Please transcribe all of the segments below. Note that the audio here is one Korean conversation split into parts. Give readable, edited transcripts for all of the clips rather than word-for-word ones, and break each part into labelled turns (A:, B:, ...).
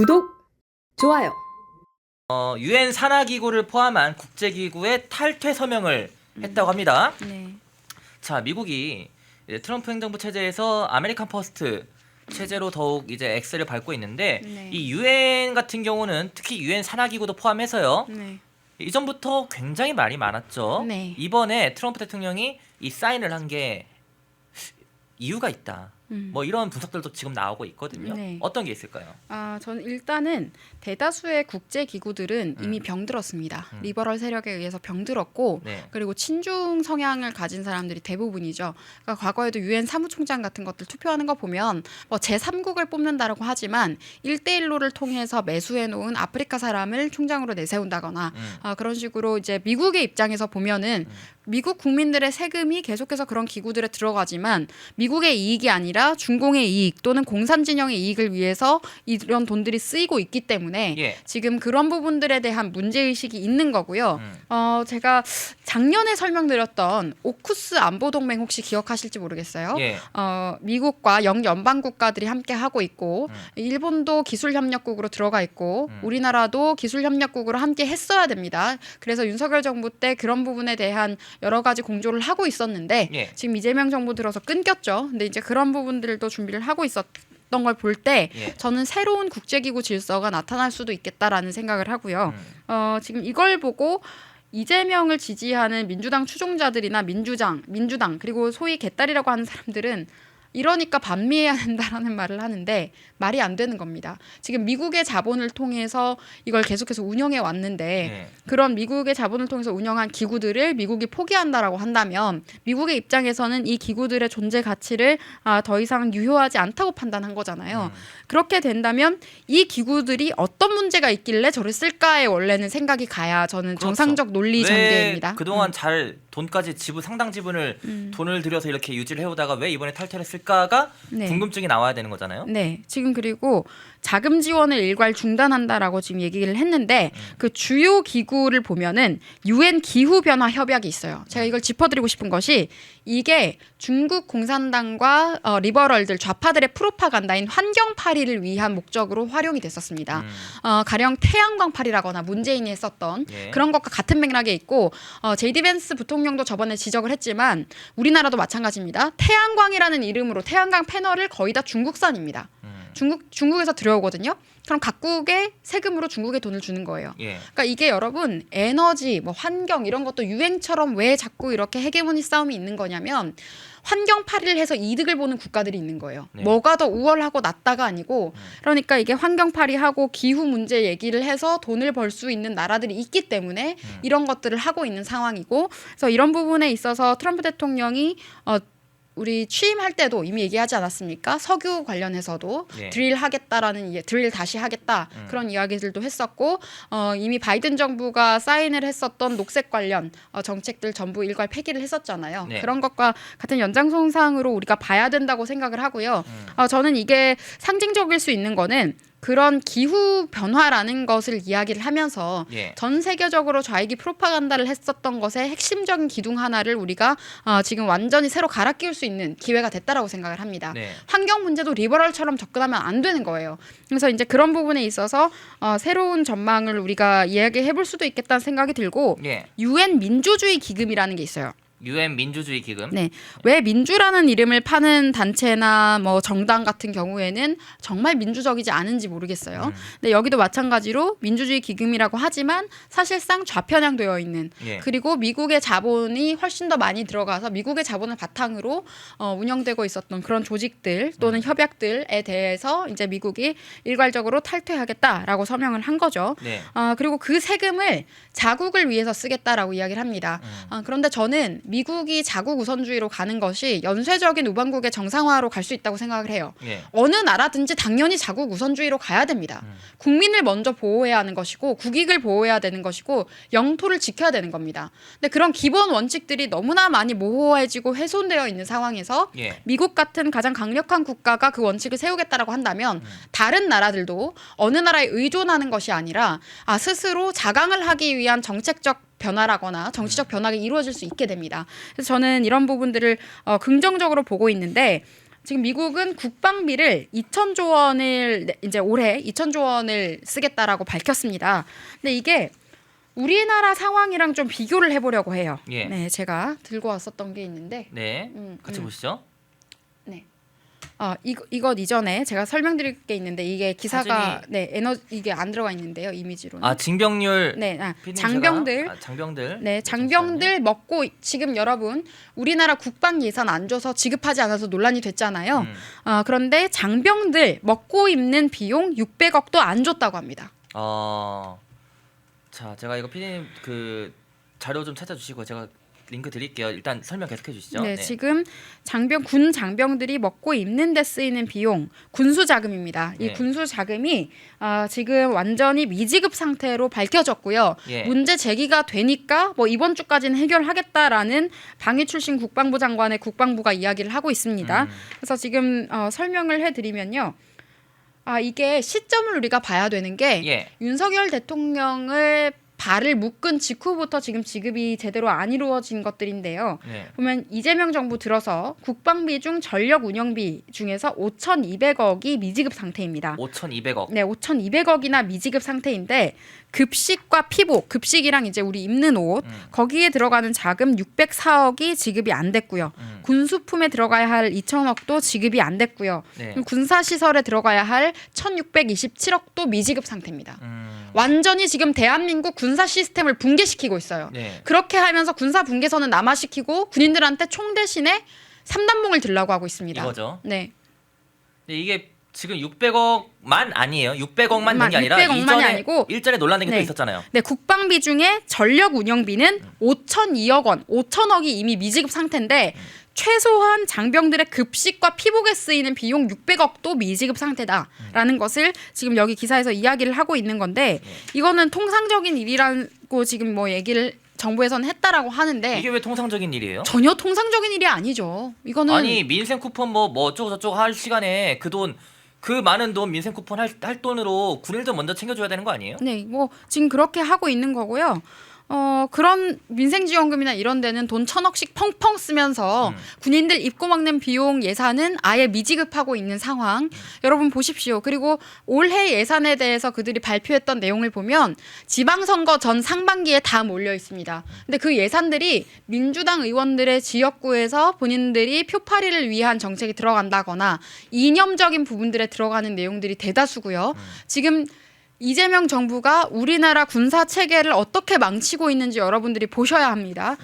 A: 구독, 좋아요.
B: 유엔 산하기구를 포함한 국제기구의 탈퇴 서명을 했다고 합니다.
C: 네.
B: 자, 미국이 이제 트럼프 행정부 체제에서 아메리칸 퍼스트 체제로 더욱 이제 엑셀을 밟고 있는데
C: 네.
B: 이 유엔 같은 경우는 특히 유엔 산하기구도 포함해서요.
C: 네.
B: 이전부터 굉장히 말이 많았죠.
C: 네.
B: 이번에 트럼프 대통령이 이 사인을 한 게 이유가 있다. 뭐 이런 분석들도 지금 나오고 있거든요.
C: 네.
B: 어떤 게 있을까요?
C: 저는 일단은 대다수의 국제 기구들은 이미 병들었습니다. 리버럴 세력에 의해서 병들었고,
B: 네.
C: 그리고 친중 성향을 가진 사람들이 대부분이죠. 그러니까 과거에도 유엔 사무총장 같은 것들 투표하는 거 보면 뭐 제3국을 뽑는다라고 하지만 1대1로를 통해서 매수해 놓은 아프리카 사람을 총장으로 내세운다거나 그런 식으로 이제 미국의 입장에서 보면은 미국 국민들의 세금이 계속해서 그런 기구들에 들어가지만 미국의 이익이 아니라 중공의 이익 또는 공산 진영의 이익을 위해서 이런 돈들이 쓰이고 있기 때문에
B: 예.
C: 지금 그런 부분들에 대한 문제의식이 있는 거고요. 제가 작년에 설명드렸던 오쿠스 안보동맹 혹시 기억하실지 모르겠어요.
B: 예.
C: 미국과 영연방 국가들이 함께 하고 있고 일본도 기술협력국으로 들어가 있고 우리나라도 기술협력국으로 함께 했어야 됩니다. 그래서 윤석열 정부 때 그런 부분에 대한 여러 가지 공조를 하고 있었는데
B: 예.
C: 지금 이재명 정부 들어서 끊겼죠. 근데 이제 그런 부분들도 준비를 하고 있었던 걸 볼 때
B: 예.
C: 저는 새로운 국제기구 질서가 나타날 수도 있겠다라는 생각을 하고요. 지금 이걸 보고 이재명을 지지하는 민주당 추종자들이나 민주당 그리고 소위 개딸이라고 하는 사람들은 이러니까 반미해야 된다라는 말을 하는데 말이 안 되는 겁니다. 지금 미국의 자본을 통해서 이걸 계속해서 운영해 왔는데
B: 네.
C: 그런 미국의 자본을 통해서 운영한 기구들을 미국이 포기한다라고 한다면 미국의 입장에서는 이 기구들의 존재 가치를 더 이상 유효하지 않다고 판단한 거잖아요. 그렇게 된다면 이 기구들이 어떤 문제가 있길래 저를 쓸까에 원래는 생각이 가야 저는
B: 그렇죠.
C: 정상적 논리 전개입니다.
B: 그동안 잘 돈까지 상당 지분을 돈을 들여서 이렇게 유지를 해오다가 왜 이번에 탈퇴를 했을까가
C: 네.
B: 궁금증이 나와야 되는 거잖아요.
C: 네, 지금 그리고 자금 지원을 일괄 중단한다라고 지금 얘기를 했는데 그 주요 기구를 보면은 유엔 기후 변화 협약이 있어요. 제가 이걸 짚어드리고 싶은 것이 이게 중국 공산당과 리버럴들 좌파들의 프로파간다인 환경파리를 위한 목적으로 활용이 됐었습니다. 가령 태양광파리라거나 문재인이 했었던
B: 예.
C: 그런 것과 같은 맥락에 있고 제이디 벤스 부통령도 저번에 지적을 했지만 우리나라도 마찬가지입니다. 태양광이라는 이름으로 태양광 패널을 거의 다 중국산입니다. 중국에서 들여오거든요. 그럼 각국의 세금으로 중국에 돈을 주는 거예요.
B: 예.
C: 그러니까 이게 여러분 에너지, 뭐 환경 이런 것도 유행처럼 왜 자꾸 이렇게 헤게모니 싸움이 있는 거냐면 환경 파리를 해서 이득을 보는 국가들이 있는 거예요.
B: 네.
C: 뭐가 더 우월하고 낫다가 아니고 그러니까 이게 환경 파리하고 기후 문제 얘기를 해서 돈을 벌 수 있는 나라들이 있기 때문에 이런 것들을 하고 있는 상황이고 그래서 이런 부분에 있어서 트럼프 대통령이 우리 취임할 때도 이미 얘기하지 않았습니까? 석유 관련해서도
B: 네.
C: 드릴 다시 하겠다 그런 이야기들도 했었고 이미 바이든 정부가 사인을 했었던 녹색 관련 정책들 전부 일괄 폐기를 했었잖아요.
B: 네.
C: 그런 것과 같은 연장선상으로 우리가 봐야 된다고 생각을 하고요. 저는 이게 상징적일 수 있는 거는 그런 기후 변화라는 것을 이야기를 하면서
B: 예.
C: 전 세계적으로 좌익이 프로파간다를 했었던 것의 핵심적인 기둥 하나를 우리가 지금 완전히 새로 갈아 끼울 수 있는 기회가 됐다라고 생각을 합니다.
B: 네.
C: 환경 문제도 리버럴처럼 접근하면 안 되는 거예요. 그래서 이제 그런 부분에 있어서 새로운 전망을 우리가 이야기해 볼 수도 있겠다는 생각이 들고
B: 예.
C: 유엔 민주주의 기금이라는 게 있어요.
B: 유엔 민주주의 기금.
C: 네, 왜 민주라는 이름을 파는 단체나 뭐 정당 같은 경우에는 정말 민주적이지 않은지 모르겠어요. 근데 여기도 마찬가지로 민주주의 기금이라고 하지만 사실상 좌편향되어 있는
B: 예.
C: 그리고 미국의 자본이 훨씬 더 많이 들어가서 미국의 자본을 바탕으로 운영되고 있었던 그런 조직들 또는 협약들에 대해서 이제 미국이 일괄적으로 탈퇴하겠다라고 서명을 한 거죠.
B: 네.
C: 그리고 그 세금을 자국을 위해서 쓰겠다라고 이야기를 합니다. 그런데 저는 미국이 자국 우선주의로 가는 것이 연쇄적인 우방국의 정상화로 갈 수 있다고 생각을 해요.
B: 예.
C: 어느 나라든지 당연히 자국 우선주의로 가야 됩니다. 국민을 먼저 보호해야 하는 것이고 국익을 보호해야 되는 것이고 영토를 지켜야 되는 겁니다. 근데 그런 기본 원칙들이 너무나 많이 모호해지고 훼손되어 있는 상황에서
B: 예.
C: 미국 같은 가장 강력한 국가가 그 원칙을 세우겠다라고 한다면 다른 나라들도 어느 나라에 의존하는 것이 아니라 스스로 자강을 하기 위한 정책적 변화라거나 정치적 변화가 이루어질 수 있게 됩니다. 그래서 저는 이런 부분들을 긍정적으로 보고 있는데 지금 미국은 국방비를 2천조 원을 이제 올해 2천조 원을 쓰겠다라고 밝혔습니다. 근데 이게 우리나라 상황이랑 좀 비교를 해보려고 해요.
B: 예.
C: 네, 제가 들고 왔었던 게 있는데,
B: 네, 같이 보시죠.
C: 네, 이것 이전에 제가 설명드릴 게 있는데 이게 기사가 이게 안 들어가 있는데요, 이미지로는.
B: 징병률.
C: 네,
B: 장병들.
C: 네, 장병들 먹고 지금 여러분 우리나라 국방 예산 안 줘서 지급하지 않아서 논란이 됐잖아요. 그런데 장병들 먹고 입는 비용 600억도 안 줬다고 합니다.
B: 자, 제가 이거 PD님 그 자료 좀 찾아주시고 제가 링크 드릴게요. 일단 설명 계속해 주시죠.
C: 네, 지금 군 장병들이 먹고 입는 데 쓰이는 비용 군수 자금입니다. 이 군수 자금이 지금 완전히 미지급 상태로 밝혀졌고요. 문제 제기가 되니까 뭐 이번 주까지는 해결하겠다라는 방위 출신 국방부 장관의 국방부가 이야기를 하고 있습니다. 그래서 지금 설명을 해드리면요. 이게 시점을 우리가 봐야 되는 게 윤석열 대통령을 발을 묶은 직후부터 지금 지급이 제대로 안 이루어진 것들인데요. 보면 이재명 정부 들어서 국방비 중 전력 운영비 중에서 5,200억이 미지급 상태입니다.
B: 5,200억.
C: 네, 5,200억이나 미지급 상태인데 급식과 피복, 급식이랑 이제 우리 입는 옷 거기에 들어가는 자금 604억이 지급이 안 됐고요. 군수품에 들어가야 할 2,000억도 지급이 안 됐고요. 군사시설에 들어가야 할 1,627억도 미지급 상태입니다. 완전히 지금 대한민국 군사 시스템을 붕괴시키고 있어요. 그렇게 하면서 군사 붕괴선은 남하시키고 군인들한테 총 대신에 3단봉을 들라고 하고 있습니다.
B: 이거죠.
C: 네.
B: 이게 지금 600억만 아니에요. 600억만 낸 게 아니라
C: 600억만이 아니고
B: 일전에 논란된 게 또 있었잖아요.
C: 네, 국방비 중에 전력 운영비는 5,002억 원, 5,000억이 이미 미지급 상태인데 최소한 장병들의 급식과 피복에 쓰이는 비용 600억도 미지급 상태다라는 것을 지금 여기 기사에서 이야기를 하고 있는 건데 이거는 통상적인 일이라고 지금 뭐 얘기를 정부에서는 했다라고 하는데
B: 이게 왜 통상적인 일이에요?
C: 전혀 통상적인 일이 아니죠. 이거는
B: 아니 민생 쿠폰 뭐 어쩌고 저쩌고 할 시간에 그 많은 돈 민생 쿠폰 할 돈으로 군인들 먼저 챙겨줘야 되는 거 아니에요?
C: 네, 뭐 지금 그렇게 하고 있는 거고요. 그런 민생지원금이나 이런 데는 돈 1,000억씩 펑펑 쓰면서 군인들 입고 먹는 비용 예산은 아예 미지급하고 있는 상황. 여러분 보십시오. 그리고 올해 예산에 대해서 그들이 발표했던 내용을 보면 지방선거 전 상반기에 다 몰려 있습니다. 근데 그 예산들이 민주당 의원들의 지역구에서 본인들이 표파리를 위한 정책이 들어간다거나 이념적인 부분들에 들어가는 내용들이 대다수고요. 지금 이재명 정부가 우리나라 군사 체계를 어떻게 망치고 있는지 여러분들이 보셔야 합니다.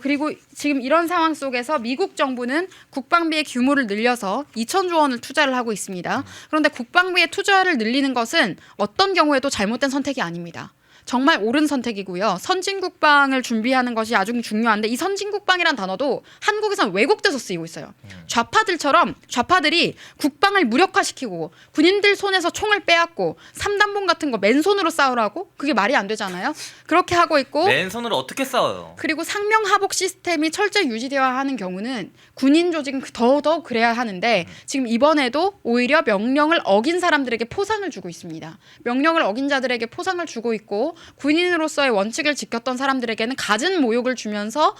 C: 그리고 지금 이런 상황 속에서 미국 정부는 국방비의 규모를 늘려서 2,000조 원을 투자를 하고 있습니다. 그런데 국방비의 투자를 늘리는 것은 어떤 경우에도 잘못된 선택이 아닙니다. 정말 옳은 선택이고요. 선진국방을 준비하는 것이 아주 중요한데 이 선진국방이란 단어도 한국에선 왜곡돼서 쓰이고 있어요. 좌파들이 국방을 무력화시키고 군인들 손에서 총을 빼앗고 3단봉 같은 거 맨손으로 싸우라고? 그게 말이 안 되잖아요. 그렇게 하고 있고
B: 맨손으로 어떻게 싸워요?
C: 그리고 상명하복 시스템이 철저히 유지되어야 하는 경우는 군인 조직은 더더욱 그래야 하는데 지금 이번에도 오히려 명령을 어긴 사람들에게 포상을 주고 있습니다. 명령을 어긴 자들에게 포상을 주고 있고 군인으로서의 원칙을 지켰던 사람들에게는 갖은 모욕을 주면서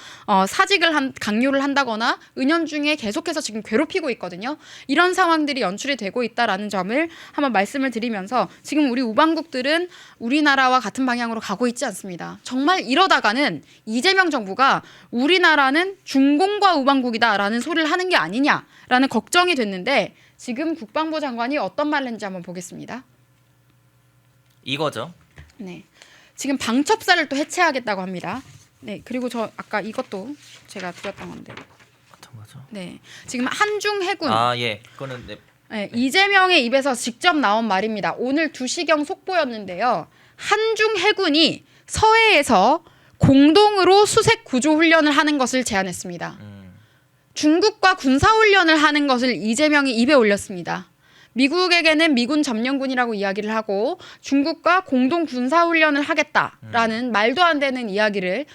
C: 사직을 강요를 한다거나 은연중에 계속해서 지금 괴롭히고 있거든요. 이런 상황들이 연출이 되고 있다라는 점을 한번 말씀을 드리면서 지금 우리 우방국들은 우리나라와 같은 방향으로 가고 있지 않습니다. 정말 이러다가는 이재명 정부가 우리나라는 중공과 우방국이다라는 소리를 하는 게 아니냐라는 걱정이 됐는데 지금 국방부 장관이 어떤 말을 했는지 한번 보겠습니다.
B: 이거죠.
C: 네. 지금 방첩사를 또 해체하겠다고 합니다. 네, 그리고 저 아까 이것도 제가 드렸던 건데.
B: 어떤 거죠?
C: 네, 지금 한중 해군.
B: 그거는
C: 네, 이재명의 입에서 직접 나온 말입니다. 오늘 2시경 속보였는데요. 한중 해군이 서해에서 공동으로 수색 구조 훈련을 하는 것을 제안했습니다. 중국과 군사 훈련을 하는 것을 이재명이 입에 올렸습니다. 미국에게는 미군 점령군이라고 이야기를 하고 중국과 공동 군사훈련을 하겠다라는 말도 안 되는 이야기를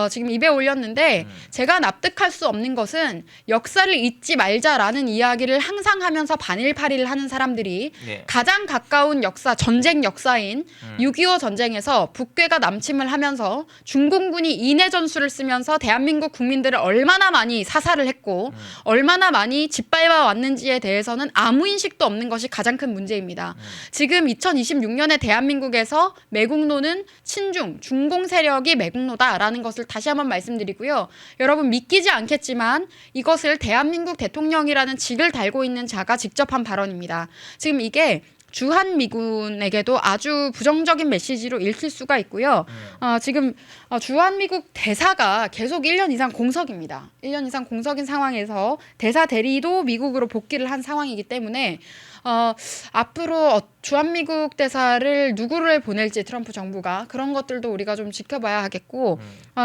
C: 지금 입에 올렸는데 제가 납득할 수 없는 것은 역사를 잊지 말자라는 이야기를 항상 하면서 반일파리를 하는 사람들이
B: 네.
C: 가장 가까운 역사, 전쟁 역사인 6.25 전쟁에서 북괴가 남침을 하면서 중공군이 인해 전술을 쓰면서 대한민국 국민들을 얼마나 많이 사살을 했고 얼마나 많이 짓밟아 왔는지에 대해서는 아무 인식도 없는 것이 가장 큰 문제입니다. 지금 2026년에 대한민국에서 매국노는 친중, 중공 세력이 매국노다라는 것을 다시 한번 말씀드리고요. 여러분 믿기지 않겠지만 이것을 대한민국 대통령이라는 직을 달고 있는 자가 직접 한 발언입니다. 지금 이게 주한미군에게도 아주 부정적인 메시지로 읽힐 수가 있고요. 지금 주한미국 대사가 계속 1년 이상 공석입니다. 1년 이상 공석인 상황에서 대사 대리도 미국으로 복귀를 한 상황이기 때문에 앞으로 주한미국 대사를 누구를 보낼지 트럼프 정부가 그런 것들도 우리가 좀 지켜봐야 하겠고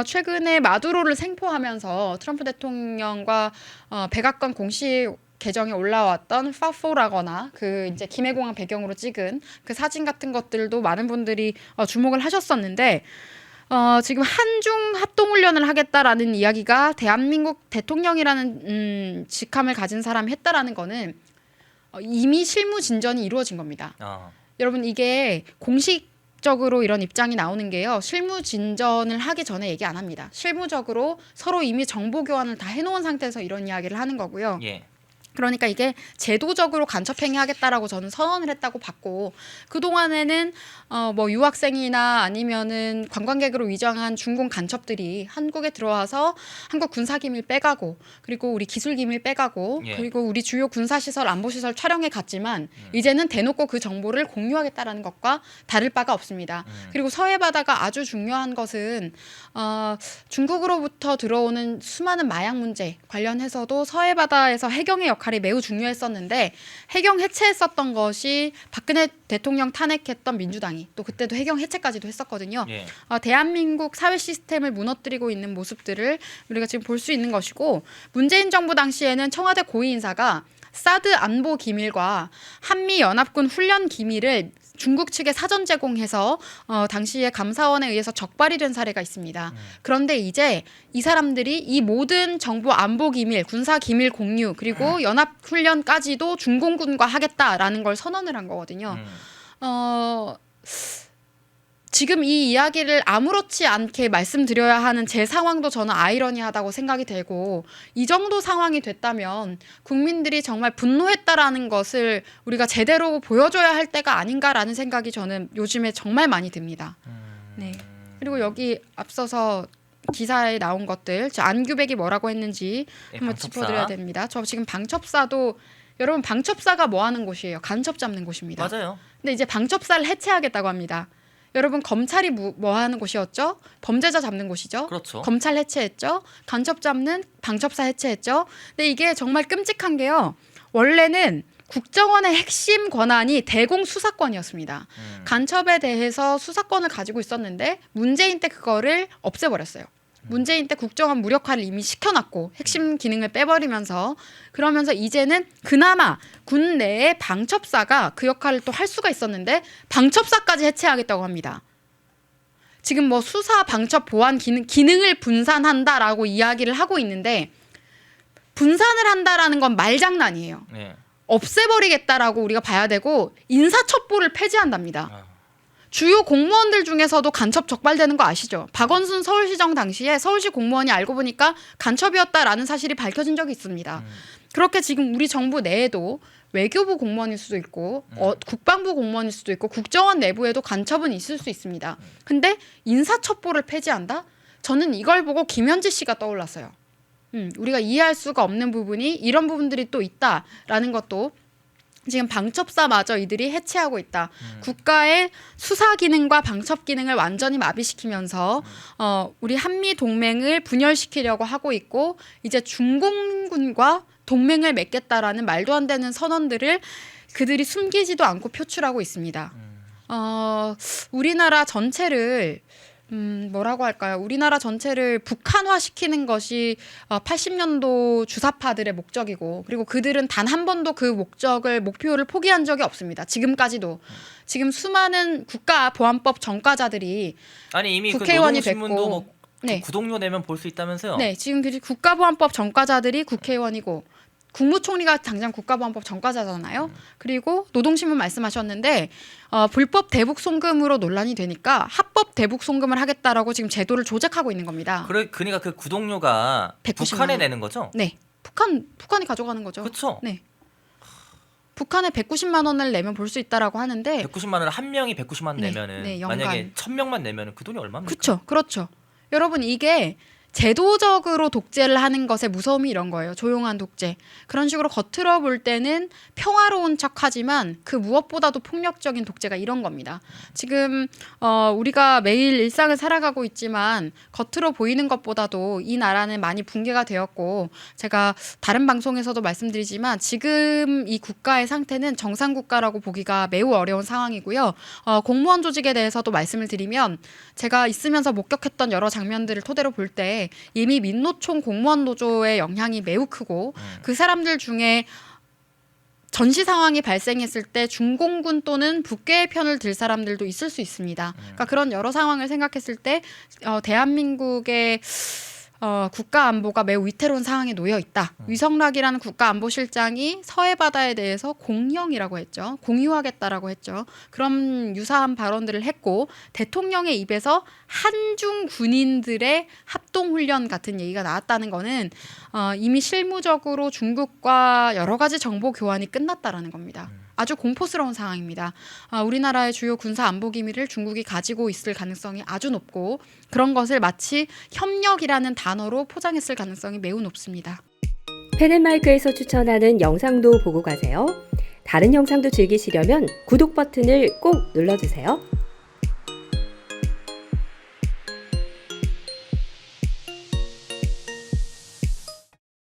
C: 최근에 마두로를 생포하면서 트럼프 대통령과 백악관 공식 계정에 올라왔던 파포라거나 그 이제 김해공항 배경으로 찍은 그 사진 같은 것들도 많은 분들이 주목을 하셨었는데 지금 한중 합동훈련을 하겠다라는 이야기가 대한민국 대통령이라는 직함을 가진 사람이 했다라는 거는 이미 실무 진전이 이루어진 겁니다. 여러분 이게 공식적으로 이런 입장이 나오는 게요. 실무 진전을 하기 전에 얘기 안 합니다. 실무적으로 서로 이미 정보 교환을 다 해놓은 상태에서 이런 이야기를 하는 거고요.
B: 예.
C: 그러니까 이게 제도적으로 간첩행위 하겠다라고 저는 선언을 했다고 봤고 그동안에는 뭐 유학생이나 아니면은 관광객으로 위장한 중공 간첩들이 한국에 들어와서 한국 군사기밀 빼가고 그리고 우리 기술기밀 빼가고
B: 예.
C: 그리고 우리 주요 군사시설 안보시설 촬영해 갔지만 이제는 대놓고 그 정보를 공유하겠다라는 것과 다를 바가 없습니다. 그리고 서해 바다가 아주 중요한 것은 중국으로부터 들어오는 수많은 마약 문제 관련해서도 서해 바다에서 해경의 역할이 매우 중요했었는데 해경 해체했었던 것이 박근혜 대통령 탄핵했던 민주당이 또 그때도 해경 해체까지도 했었거든요.
B: 예.
C: 대한민국 사회 시스템을 무너뜨리고 있는 모습들을 우리가 지금 볼 수 있는 것이고 문재인 정부 당시에는 청와대 고위 인사가 사드 안보 기밀과 한미 연합군 훈련 기밀을 중국 측에 사전 제공해서 당시에 감사원에 의해서 적발이 된 사례가 있습니다. 그런데 이제 이 사람들이 이 모든 정보 안보 기밀, 군사 기밀 공유 그리고 연합 훈련까지도 중공군과 하겠다라는 걸 선언을 한 거거든요. 지금 이 이야기를 아무렇지 않게 말씀드려야 하는 제 상황도 저는 아이러니하다고 생각이 되고 이 정도 상황이 됐다면 국민들이 정말 분노했다라는 것을 우리가 제대로 보여줘야 할 때가 아닌가라는 생각이 저는 요즘에 정말 많이 듭니다. 네. 그리고 여기 앞서서 기사에 나온 것들, 저 안규백이 뭐라고 했는지 한번 짚어드려야 됩니다. 저 지금 방첩사도 여러분 방첩사가 뭐 하는 곳이에요? 간첩 잡는 곳입니다.
B: 맞아요.
C: 근데 이제 방첩사를 해체하겠다고 합니다. 여러분 검찰이 뭐 하는 곳이었죠? 범죄자 잡는 곳이죠.
B: 그렇죠.
C: 검찰 해체했죠. 간첩 잡는 방첩사 해체했죠. 근데 이게 정말 끔찍한 게요. 원래는 국정원의 핵심 권한이 대공 수사권이었습니다. 간첩에 대해서 수사권을 가지고 있었는데 문재인 때 그거를 없애버렸어요. 문재인 때 국정원 무력화를 이미 시켜놨고 핵심 기능을 빼버리면서 그러면서 이제는 그나마 군 내에 방첩사가 그 역할을 또 할 수가 있었는데 방첩사까지 해체하겠다고 합니다. 지금 뭐 수사, 방첩, 보안 기능을 분산한다라고 이야기를 하고 있는데 분산을 한다라는 건 말장난이에요.
B: 네.
C: 없애버리겠다라고 우리가 봐야 되고 인사첩보를 폐지한답니다. 주요 공무원들 중에서도 간첩 적발되는 거 아시죠? 박원순 서울시장 당시에 서울시 공무원이 알고 보니까 간첩이었다라는 사실이 밝혀진 적이 있습니다. 그렇게 지금 우리 정부 내에도 외교부 공무원일 수도 있고 국방부 공무원일 수도 있고 국정원 내부에도 간첩은 있을 수 있습니다. 근데 인사첩보를 폐지한다? 저는 이걸 보고 김현지 씨가 떠올랐어요. 우리가 이해할 수가 없는 부분이 이런 부분들이 또 있다라는 것도 지금 방첩사마저 이들이 해체하고 있다. 국가의 수사 기능과 방첩 기능을 완전히 마비시키면서 우리 한미 동맹을 분열시키려고 하고 있고 이제 중공군과 동맹을 맺겠다라는 말도 안 되는 선언들을 그들이 숨기지도 않고 표출하고 있습니다. 우리나라 전체를 뭐라고 할까요? 우리나라 전체를 북한화시키는 것이 80년도 주사파들의 목적이고 그리고 그들은 단 한 번도 그 목표를 포기한 적이 없습니다. 지금까지도. 지금 수많은 국가보안법 전과자들이
B: 아니 이미
C: 국회의원이
B: 그 노동신문도
C: 됐고
B: 뭐
C: 네.
B: 구독료 내면 볼 수 있다면서요?
C: 네, 지금 국가보안법 전과자들이 국회의원이고 국무총리가 당장 국가보안법 전과자잖아요. 그리고 노동신문 말씀하셨는데 불법 대북 송금으로 논란이 되니까 합법 대북 송금을 하겠다라고 지금 제도를 조작하고 있는 겁니다.
B: 그러니까 그 구독료가
C: 190만
B: 북한에
C: 원.
B: 내는 거죠?
C: 네, 북한이 가져가는 거죠.
B: 그렇죠.
C: 네. 북한에 190만 원을 내면 볼 수 있다라고 하는데
B: 190만 원을 한 명이 190만 원
C: 네,
B: 내면은
C: 네, 연간.
B: 만약에 1000명만 내면은 그 돈이 얼마입니까?
C: 그렇죠. 여러분 이게 제도적으로 독재를 하는 것의 무서움이 이런 거예요. 조용한 독재. 그런 식으로 겉으로 볼 때는 평화로운 척하지만 그 무엇보다도 폭력적인 독재가 이런 겁니다. 지금 우리가 매일 일상을 살아가고 있지만 겉으로 보이는 것보다도 이 나라는 많이 붕괴가 되었고 제가 다른 방송에서도 말씀드리지만 지금 이 국가의 상태는 정상 국가라고 보기가 매우 어려운 상황이고요. 공무원 조직에 대해서도 말씀을 드리면 제가 있으면서 목격했던 여러 장면들을 토대로 볼 때 이미 민노총 공무원 노조의 영향이 매우 크고 그 사람들 중에 전시 상황이 발생했을 때 중공군 또는 북괴의 편을 들 사람들도 있을 수 있습니다. 그러니까 그런 여러 상황을 생각했을 때 대한민국의 국가 안보가 매우 위태로운 상황에 놓여 있다. 위성락이라는 국가안보실장이 서해 바다에 대해서 공영이라고 했죠. 공유하겠다라고 했죠. 그런 유사한 발언들을 했고 대통령의 입에서 한중 군인들의 합동훈련 같은 얘기가 나왔다는 거는 이미 실무적으로 중국과 여러 가지 정보 교환이 끝났다라는 겁니다. 아주 공포스러운 상황입니다. 우리나라의 주요 군사 안보 기밀을 중국이 가지고 있을 가능성이 아주 높고 그런 것을 마치 협력이라는 단어로 포장했을 가능성이 매우 높습니다.
A: 펜앤마이크에서 추천하는 영상도 보고 가세요. 다른 영상도 즐기시려면 구독 버튼을 꼭 눌러주세요.